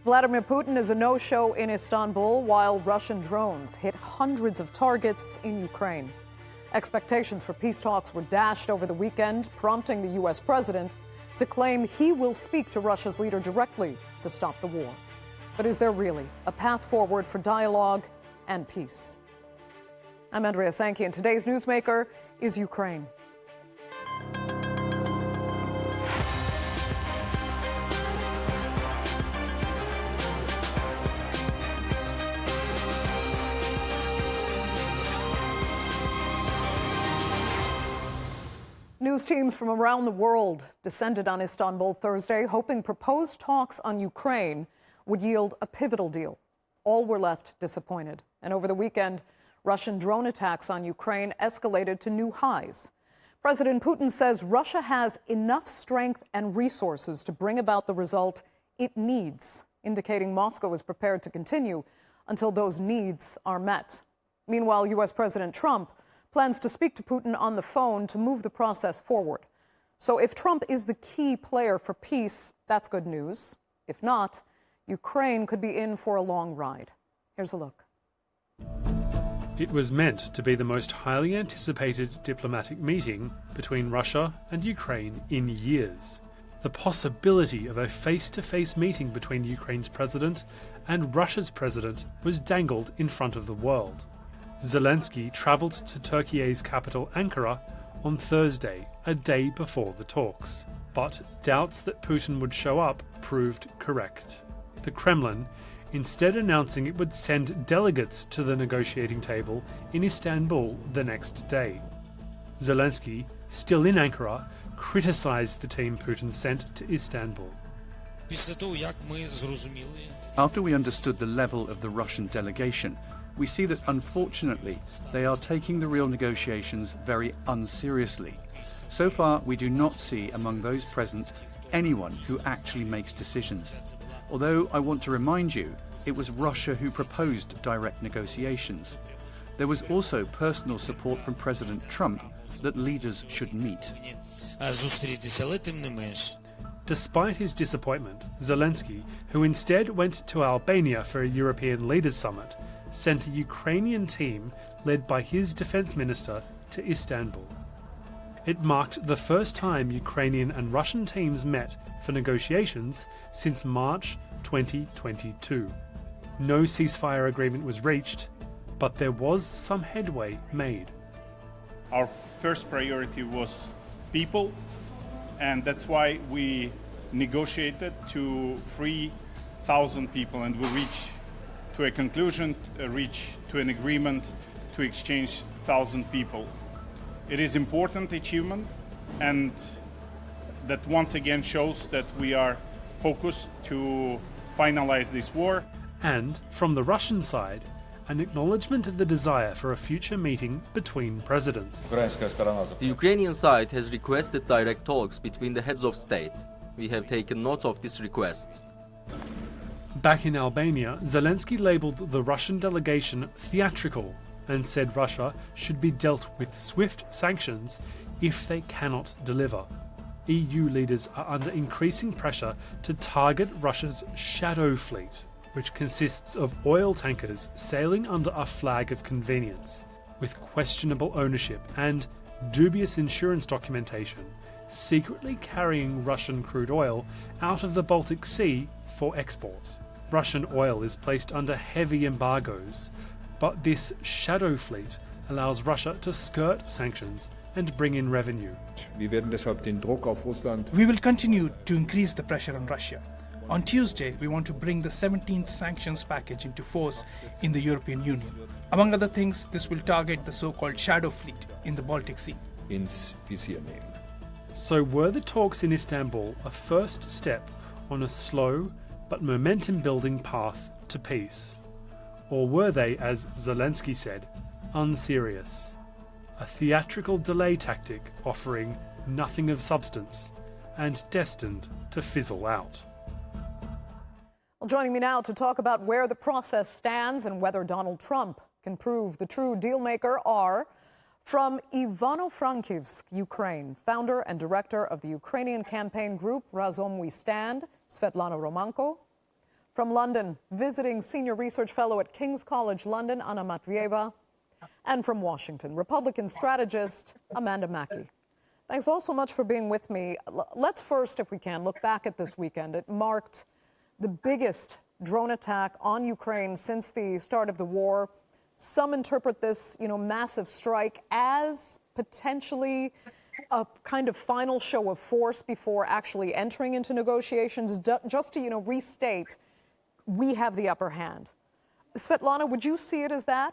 Vladimir Putin is a no-show in Istanbul while Russian drones hit hundreds of targets in Ukraine. Expectations for peace talks were dashed over the weekend, prompting the U.S. president to claim he will speak to Russia's leader directly to stop the war. But is there really a path forward for dialogue and peace? I'm Andrea Sankey, and today's Newsmaker is Ukraine. News teams from around the world descended on Istanbul Thursday, hoping proposed talks on Ukraine would yield a pivotal deal. All were left disappointed. And over the weekend, Russian drone attacks on Ukraine escalated to new highs. President Putin says Russia has enough strength and resources to bring about the result it needs, indicating Moscow is prepared to continue until those needs are met. Meanwhile, U.S. President Trump plans to speak to Putin on the phone to move the process forward. So if Trump is the key player for peace, that's good news. If not, Ukraine could be in for a long ride. Here's a look. It was meant to be the most highly anticipated diplomatic meeting between Russia and Ukraine in years. The possibility of a face-to-face meeting between Ukraine's president and Russia's president was dangled in front of the world. Zelenskyy travelled to Turkey's capital Ankara on Thursday, a day before the talks. But doubts that Putin would show up proved correct. The Kremlin instead announcing it would send delegates to the negotiating table in Istanbul the next day. Zelenskyy, still in Ankara, criticised the team Putin sent to Istanbul. After we understood the level of the Russian delegation, we see that, unfortunately, they are taking the real negotiations very unseriously. So far, we do not see among those present anyone who actually makes decisions. Although I want to remind you, it was Russia who proposed direct negotiations. There was also personal support from President Trump that leaders should meet. Despite his disappointment, Zelenskyy, who instead went to Albania for a European leaders summit, sent a Ukrainian team led by his defense minister to Istanbul. It marked the first time Ukrainian and Russian teams met for negotiations since March 2022. No ceasefire agreement was reached, but there was some headway made. Our first priority was people, and that's why we negotiated to free 1,000 people, and we reached to a conclusion, reach to an agreement to exchange 1,000 people. It is important achievement, and that once again shows that we are focused to finalize this war. And from the Russian side, an acknowledgement of the desire for a future meeting between presidents. The Ukrainian side has requested direct talks between the heads of state. We have taken note of this request. Back in Albania, Zelenskyy labelled the Russian delegation theatrical and said Russia should be dealt with swift sanctions if they cannot deliver. EU leaders are under increasing pressure to target Russia's shadow fleet, which consists of oil tankers sailing under a flag of convenience, with questionable ownership and dubious insurance documentation, secretly carrying Russian crude oil out of the Baltic Sea for export. Russian oil is placed under heavy embargoes, but this shadow fleet allows Russia to skirt sanctions and bring in revenue. We will continue to increase the pressure on Russia. On Tuesday, we want to bring the 17th sanctions package into force in the European Union. Among other things, this will target the so-called shadow fleet in the Baltic Sea. So were the talks in Istanbul a first step on a slow but momentum-building path to peace? Or were they, as Zelenskyy said, unserious? A theatrical delay tactic offering nothing of substance and destined to fizzle out. Well, joining me now to talk about where the process stands and whether Donald Trump can prove the true deal-maker are, from Ivano-Frankivsk, Ukraine, founder and director of the Ukrainian campaign group Razom We Stand, Svitlana Romanko. From London, visiting Senior Research Fellow at King's College London, Anna Matveeva. And from Washington, Republican strategist Amanda Makki. Thanks all so much for being with me. Let's first, if we can, look back at this weekend. It marked the biggest drone attack on Ukraine since the start of the war. Some interpret this, massive strike as potentially a kind of final show of force before actually entering into negotiations, just to, restate, we have the upper hand. Svitlana, would you see it as that?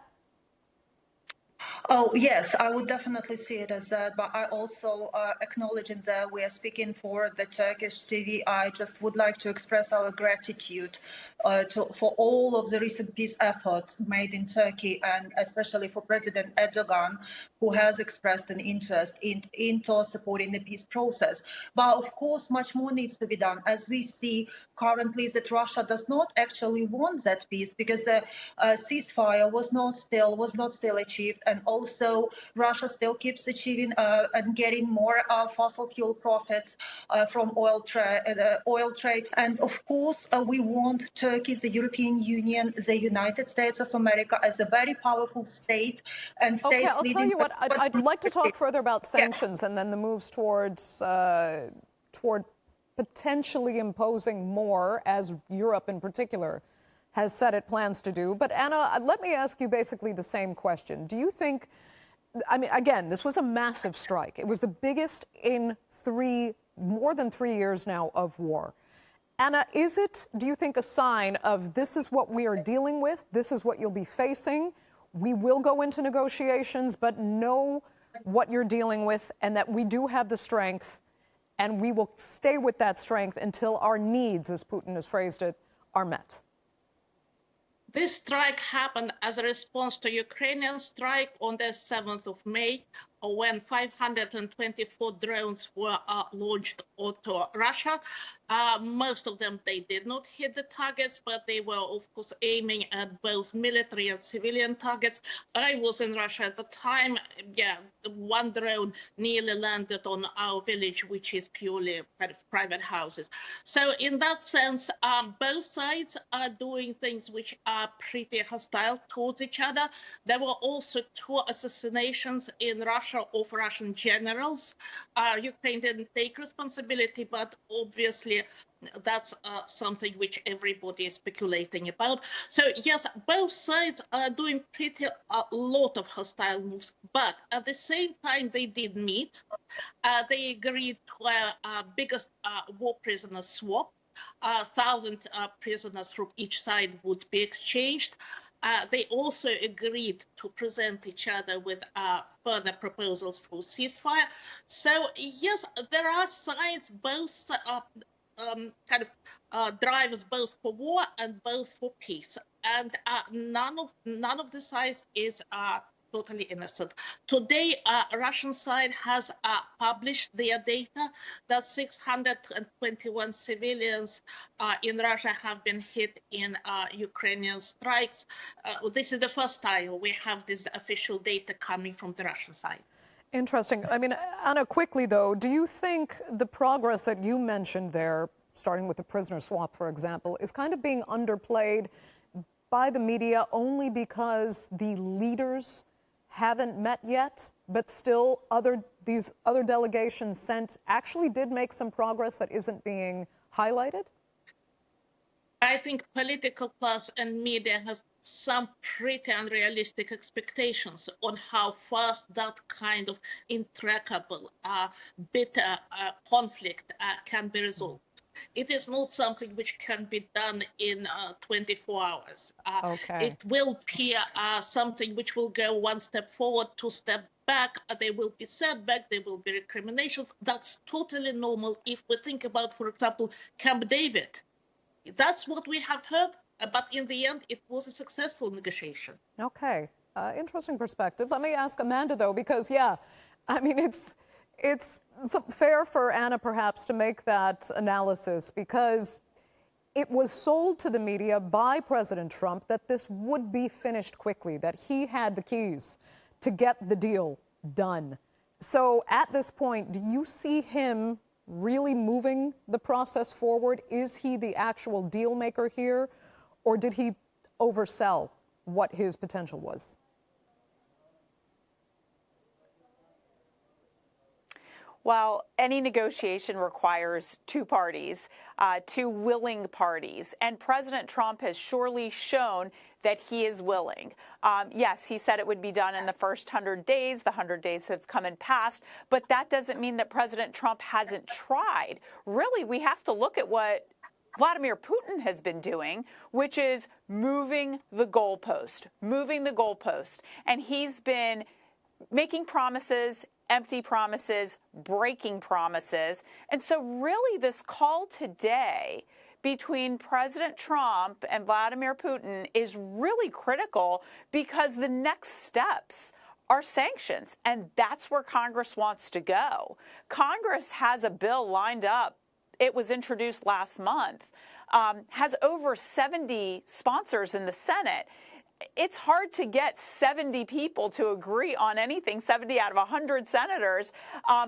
Oh, yes, I would definitely see it as that, but I also acknowledging that we are speaking for the Turkish TV. I just would like to express our gratitude for all of the recent peace efforts made in Turkey, and especially for President Erdogan, who has expressed an interest into supporting the peace process. But of course, much more needs to be done, as we see currently that Russia does not actually want that peace, because the ceasefire was not still achieved. And also, Russia still keeps achieving and getting more fossil fuel profits from oil trade. And of course, we want Turkey, the European Union, the United States of America as a very powerful state and states. Okay, I'll tell you what. I'd like to talk further about sanctions and then the moves toward potentially imposing more, as Europe in particular has said it plans to do. But Anna, let me ask you basically the same question. Do you think, again, this was a massive strike. It was the biggest in more than 3 years now of war. Anna, is it, do you think, a sign of this is what we are dealing with, this is what you'll be facing, we will go into negotiations, but know what you're dealing with and that we do have the strength and we will stay with that strength until our needs, as Putin has phrased it, are met? This strike happened as a response to Ukrainian strike on the 7th of May, when 524 drones were launched onto Russia. Most of them, they did not hit the targets, but they were, of course, aiming at both military and civilian targets. I was in Russia at the time. Yeah, one drone nearly landed on our village, which is purely kind of private houses. So in that sense, both sides are doing things which are pretty hostile towards each other. There were also 2 assassinations in Russia of Russian generals. Ukraine didn't take responsibility, but obviously that's something which everybody is speculating about. So yes, both sides are doing pretty a lot of hostile moves, but at the same time they did meet. They agreed to a biggest war prisoner swap. 1,000 prisoners from each side would be exchanged. They also agreed to present each other with further proposals for ceasefire. So yes, there are sides, both drivers both for war and both for peace, and none of the sides is totally innocent. Today, Russian side has published their data that 621 civilians in Russia have been hit in Ukrainian strikes. This is the first time we have this official data coming from the Russian side. Interesting. Anna, quickly though, do you think the progress that you mentioned there, starting with the prisoner swap, for example, is kind of being underplayed by the media only because the leaders haven't met yet, but still these other delegations sent actually did make some progress that isn't being highlighted? I think political class and media has some pretty unrealistic expectations on how fast that kind of intractable, bitter conflict can be resolved. It is not something which can be done in 24 hours. Okay. It will be something which will go one step forward, 2 steps back. There will be setbacks, there will be recriminations. That's totally normal if we think about, for example, Camp David. That's what we have heard, but in the end, it was a successful negotiation. Okay, interesting perspective. Let me ask Amanda, though, because, it's fair for Anna, perhaps, to make that analysis, because it was sold to the media by President Trump that this would be finished quickly, that he had the keys to get the deal done. So at this point, do you see him really moving the process forward? Is he the actual deal maker here, or did he oversell what his potential was? Well, any negotiation requires two parties, two willing parties. And President Trump has surely shown that he is willing. Yes, he said it would be done in the first 100 days. The 100 days have come and passed. But that doesn't mean that President Trump hasn't tried. Really, we have to look at what Vladimir Putin has been doing, which is moving the goalpost. And he's been making promises, empty promises, breaking promises. And so really this call today between President Trump and Vladimir Putin is really critical, because the next steps are sanctions, and that's where Congress wants to go. Congress has a bill lined up. It was introduced last month, has over 70 sponsors in the Senate. It's hard to get 70 people to agree on anything, 70 out of 100 senators,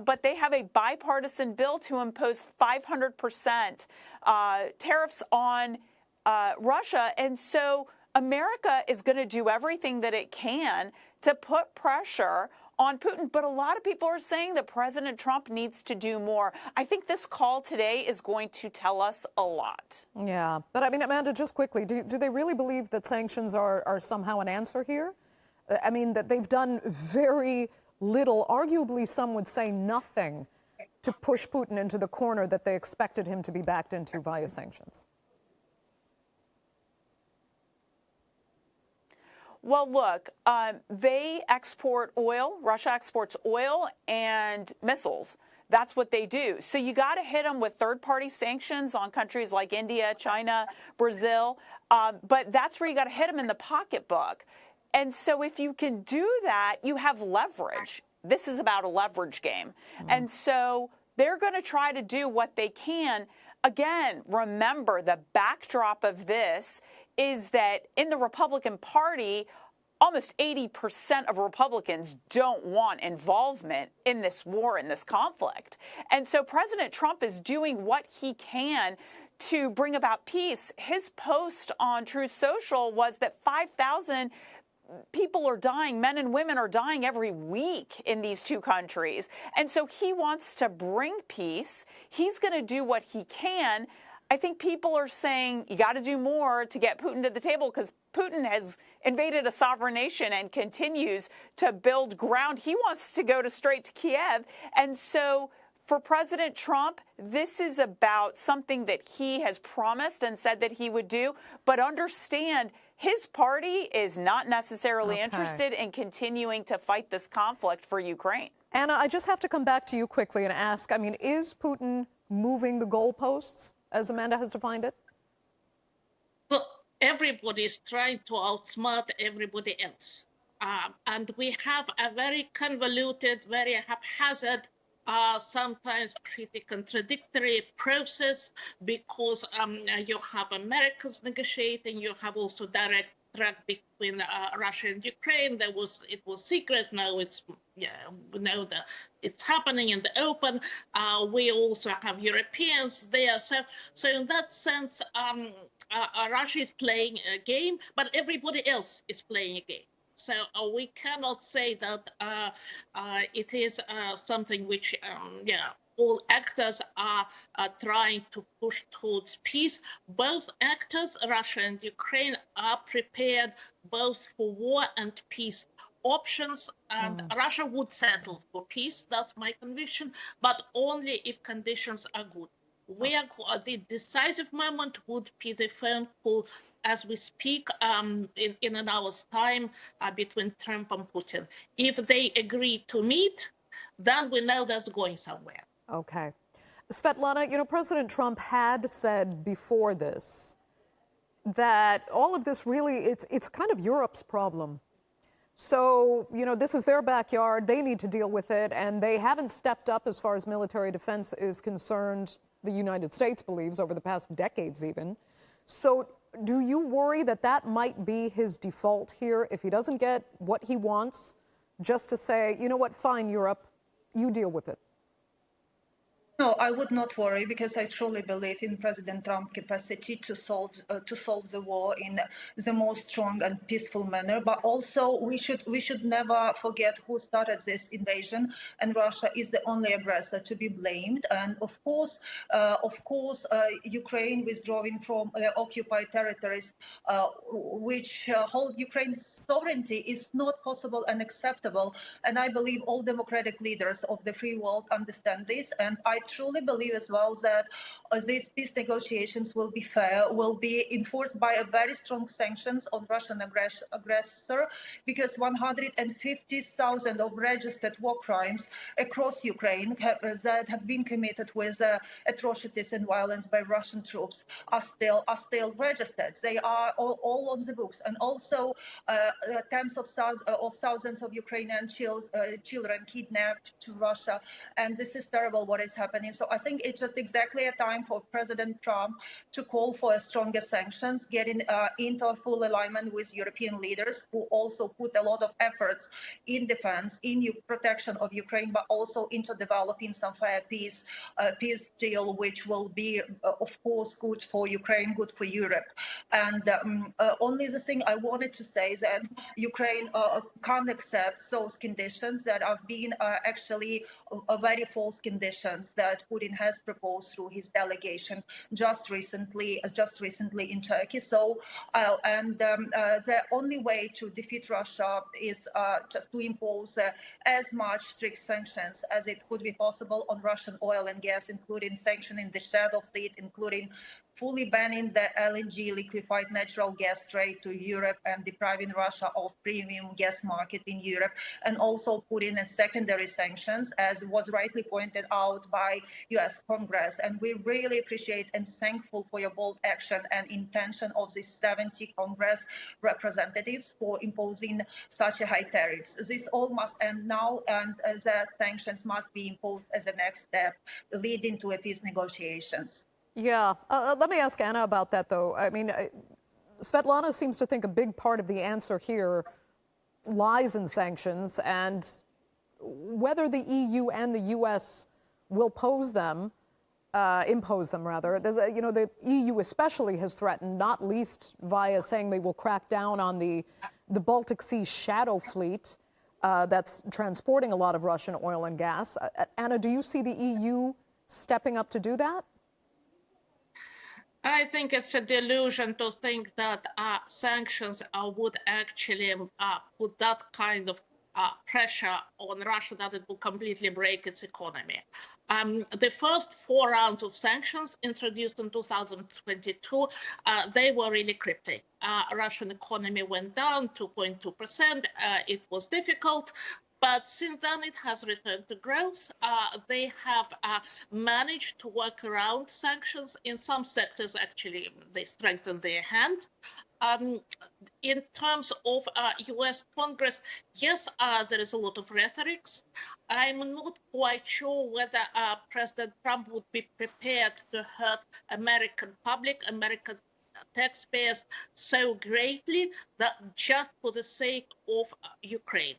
but they have a bipartisan bill to impose 500% tariffs on Russia. And so America is going to do everything that it can to put pressure on Putin. But a lot of people are saying that President Trump needs to do more. I think this call today is going to tell us a lot. Yeah. But I mean, Amanda, just quickly, do they really believe that sanctions are somehow an answer here? I mean, that they've done very little, arguably some would say nothing, to push Putin into the corner that they expected him to be backed into via sanctions. Well, look, they export oil. Russia exports oil and missiles. That's what they do. So you got to hit them with third-party sanctions on countries like India, China, Brazil. But that's where you got to hit them in the pocketbook. And so if you can do that, you have leverage. This is about a leverage game. And so they're going to try to do what they can. Again, remember, the backdrop of this is that in the Republican Party, almost 80% of Republicans don't want involvement in this war, in this conflict. And so President Trump is doing what he can to bring about peace. His post on Truth Social was that 5,000 people are dying, men and women are dying every week in these two countries. And so he wants to bring peace. He's going to do what he can. I think people are saying you got to do more to get Putin to the table, because Putin has invaded a sovereign nation and continues to build ground. He wants to go straight to Kiev. And so for President Trump, this is about something that he has promised and said that he would do. But understand, his party is not necessarily interested in continuing to fight this conflict for Ukraine. Anna, I just have to come back to you quickly and ask, I mean, is Putin moving the goalposts, as Amanda has defined it? Well, everybody is trying to outsmart everybody else. And we have a very convoluted, very haphazard, sometimes pretty contradictory process, because you have Americans negotiating, you have also direct track between Russia and Ukraine. It was secret. Now it's we know that it's happening in the open. We also have Europeans there. So in that sense, Russia is playing a game, but everybody else is playing a game. So we cannot say that it is something which, all actors are trying to push towards peace. Both actors, Russia and Ukraine, are prepared both for war and peace options. And Russia would settle for peace, that's my conviction, but only if conditions are good. The decisive moment would be the phone call as we speak in an hour's time between Trump and Putin. If they agree to meet, then we know that's going somewhere. Okay. Svitlana, you know, President Trump had said before this that all of this really, it's kind of Europe's problem. So, you know, this is their backyard. They need to deal with it. And they haven't stepped up as far as military defense is concerned, the United States believes, over the past decades even. So do you worry that that might be his default here if he doesn't get what he wants, just to say, you know what, fine, Europe, you deal with it? No, I would not worry because I truly believe in President Trump's capacity to solve the war in the most strong and peaceful manner. But also, we should never forget who started this invasion, and Russia is the only aggressor to be blamed. And of course, Ukraine withdrawing from occupied territories, which hold Ukraine's sovereignty, is not possible and acceptable. And I believe all democratic leaders of the free world understand this. And I truly believe as well that these peace negotiations will be fair, will be enforced by a very strong sanctions on Russian aggressor, because 150,000 of registered war crimes across Ukraine that have been committed with atrocities and violence by Russian troops are still registered. They are all on the books, and also tens of thousands of Ukrainian children kidnapped to Russia, and this is terrible what is happening. So I think it's just exactly a time for President Trump to call for a stronger sanctions, getting into full alignment with European leaders who also put a lot of efforts in defense, in protection of Ukraine, but also into developing some fair peace deal, which will be, of course, good for Ukraine, good for Europe. And only the thing I wanted to say is that Ukraine can't accept those conditions that have been actually very false conditions that Putin has proposed through his delegation just recently in Turkey. So, the only way to defeat Russia is just to impose as much strict sanctions as it could be possible on Russian oil and gas, including sanctioning the shadow fleet, including fully banning the LNG, liquefied natural gas trade to Europe, and depriving Russia of premium gas market in Europe, and also putting in secondary sanctions, as was rightly pointed out by US Congress. And we really appreciate and thankful for your bold action and intention of the 70 Congress representatives for imposing such a high tariffs. This all must end now, and the sanctions must be imposed as a next step leading to a peace negotiations. Yeah. Let me ask Anna about that, though. I mean, Svitlana seems to think a big part of the answer here lies in sanctions, and whether the EU and the US will impose them, rather. The EU especially has threatened, not least via saying they will crack down on the Baltic Sea shadow fleet that's transporting a lot of Russian oil and gas. Anna, do you see the EU stepping up to do that? I think it's a delusion to think that sanctions would actually put that kind of pressure on Russia that it will completely break its economy. The first 4 rounds of sanctions introduced in 2022, they were really cryptic. Russian economy went down 2.2%. It was difficult. But since then, it has returned to growth. They have managed to work around sanctions. In some sectors, actually, they strengthened their hand. In terms of US Congress, yes, there is a lot of rhetoric. I'm not quite sure whether President Trump would be prepared to hurt American public, American taxpayers so greatly that just for the sake of Ukraine.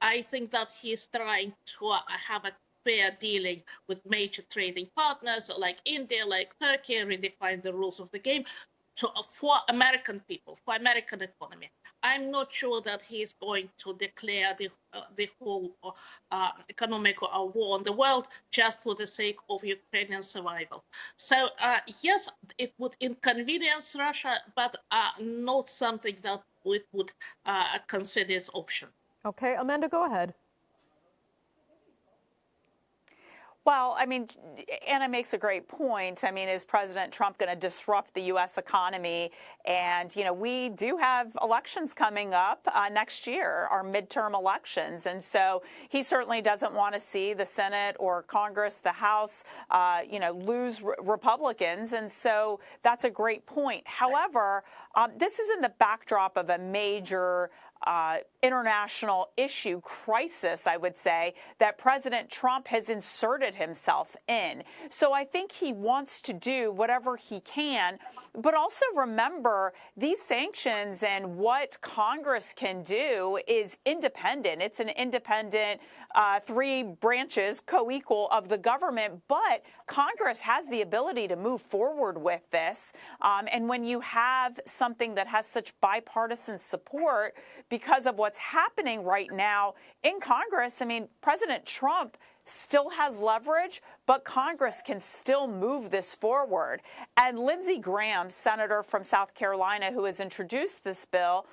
I think that he's trying to have a fair dealing with major trading partners like India, like Turkey, redefine the rules of the game for American people, for American economy. I'm not sure that he's going to declare the whole economic war on the world just for the sake of Ukrainian survival. So yes, it would inconvenience Russia, but not something that we would consider as option. Okay, Amanda, go ahead. Well, I mean, Anna makes a great point. I mean, is President Trump going to disrupt the U.S. economy? And, we do have elections coming up next year, our midterm elections. And so he certainly doesn't want to see the Senate or Congress, the House, lose Republicans. And so that's a great point. However, this is in the backdrop of a major international issue crisis, I would say, that President Trump has inserted himself in. So I think he wants to do whatever he can, but also remember these sanctions and what Congress can do is independent. It's an independent three branches co-equal of the government, but Congress has the ability to move forward with this. And when you have something that has such bipartisan support because of what's happening right now in Congress, I mean, President Trump still has leverage, but Congress can still move this forward. And Lindsey Graham, senator from South Carolina, who has introduced this bill,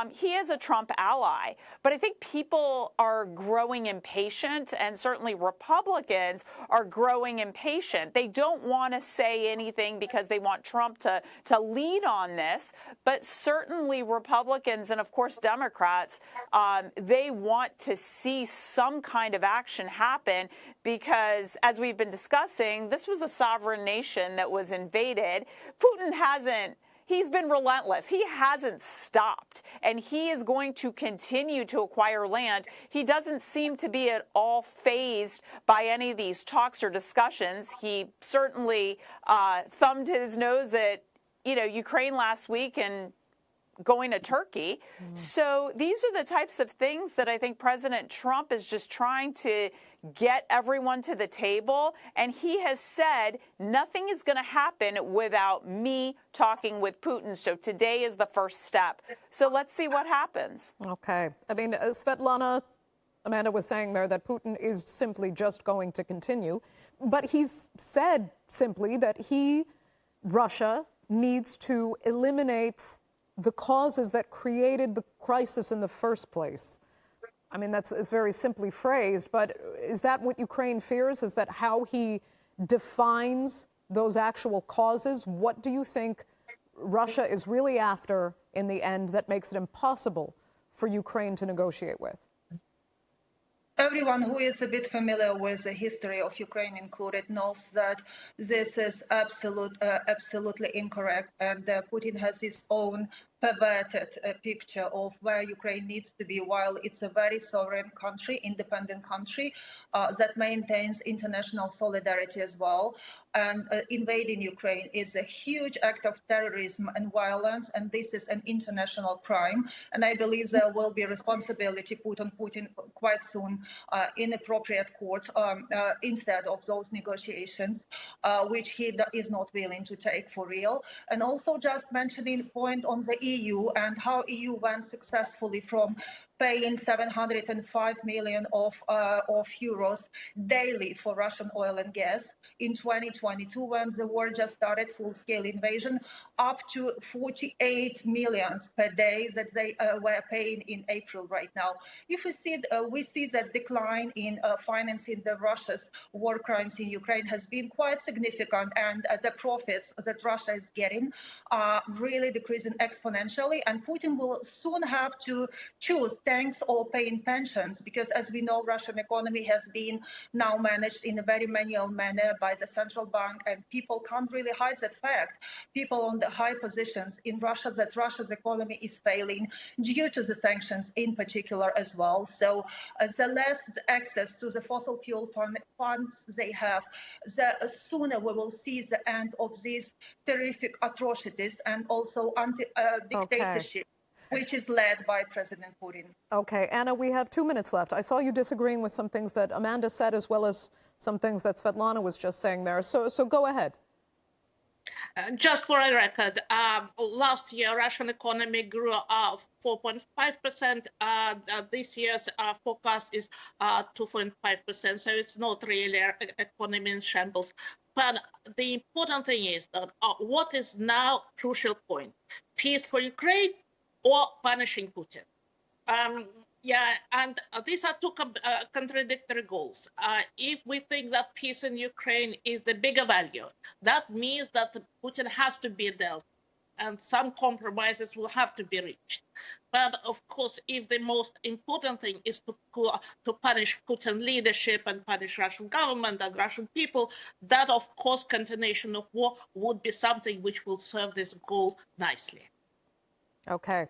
he is a Trump ally. But I think people are growing impatient, and certainly Republicans are growing impatient. They don't want to say anything because they want Trump to lead on this. But certainly Republicans and, of course, Democrats, they want to see some kind of action happen because, as we've been discussing, this was a sovereign nation that was invaded. Putin he's been relentless. He hasn't stopped, and he is going to continue to acquire land. He doesn't seem to be at all fazed by any of these talks or discussions. He certainly thumbed his nose at, Ukraine last week and going to Turkey. So these are the types of things that I think President Trump is just trying to get everyone to the table. And he has said nothing is going to happen without me talking with Putin. So today is the first step. So let's see what happens. Okay. I mean, Svitlana, Amanda was saying there that Putin is simply just going to continue. But he's said simply that Russia, needs to eliminate the causes that created the crisis in the first place. I mean, it's very simply phrased, but is that what Ukraine fears? Is that how he defines those actual causes? What do you think Russia is really after in the end that makes it impossible for Ukraine to negotiate with? Everyone who is a bit familiar with the history of Ukraine included knows that this is absolutely incorrect, and Putin has his own perverted picture of where Ukraine needs to be, while it's a very sovereign country, independent country that maintains international solidarity as well. And invading Ukraine is a huge act of terrorism and violence, and this is an international crime. And I believe there will be responsibility put on Putin quite soon in appropriate court instead of those negotiations, which he is not willing to take for real. And also just mentioning point on the EU and how EU went successfully from paying 705 million of euros daily for Russian oil and gas in 2022, when the war just started, full-scale invasion, up to 48 million per day that they were paying in April right now. If we see that decline in financing the Russia's war crimes in Ukraine has been quite significant, and the profits that Russia is getting are really decreasing exponentially, and Putin will soon have to choose thanks or paying pensions, because as we know, Russian economy has been now managed in a very manual manner by the central bank, and people can't really hide that fact. People on the high positions in Russia, that Russia's economy is failing due to the sanctions in particular as well. So the less access to the fossil fuel funds they have, the sooner we will see the end of these terrific atrocities and also dictatorship. Okay. Which is led by President Putin. Okay, Anna, we have 2 minutes left. I saw you disagreeing with some things that Amanda said, as well as some things that Svitlana was just saying there. So go ahead. Just for a record, last year Russian economy grew 4.5%. This year's forecast is 2.5%. So it's not really an economy in shambles. But the important thing is that what is now crucial point: peace for Ukraine or punishing Putin. And these are two contradictory goals. If we think that peace in Ukraine is the bigger value, that means that Putin has to be dealt, and some compromises will have to be reached. But of course, if the most important thing is to punish Putin leadership and punish Russian government and Russian people, that of course continuation of war would be something which will serve this goal nicely. Okay.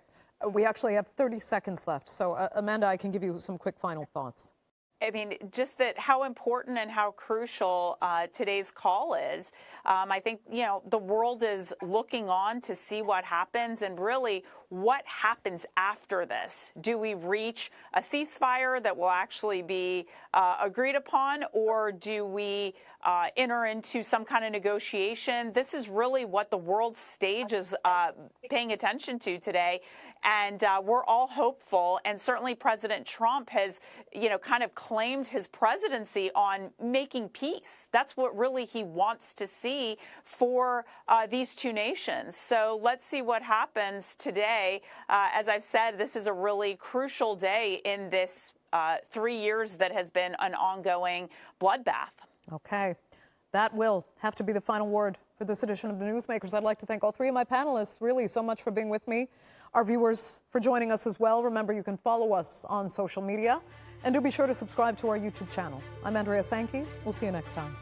We actually have 30 seconds left. So, Amanda, I can give you some quick final thoughts. I mean, just that how important and how crucial today's call is. I think, the world is looking on to see what happens and really what happens after this. Do we reach a ceasefire that will actually be agreed upon, or do we enter into some kind of negotiation? This is really what the world stage is paying attention to today. And we're all hopeful. And certainly President Trump has, kind of claimed his presidency on making peace. That's what really he wants to see for these two nations. So let's see what happens today. As I've said, this is a really crucial day in this 3 years that has been an ongoing bloodbath. Okay. That will have to be the final word for this edition of the Newsmakers. I'd like to thank all three of my panelists, really, so much for being with me. Our viewers for joining us as well. Remember, you can follow us on social media. And do be sure to subscribe to our YouTube channel. I'm Andrea Sankey. We'll see you next time.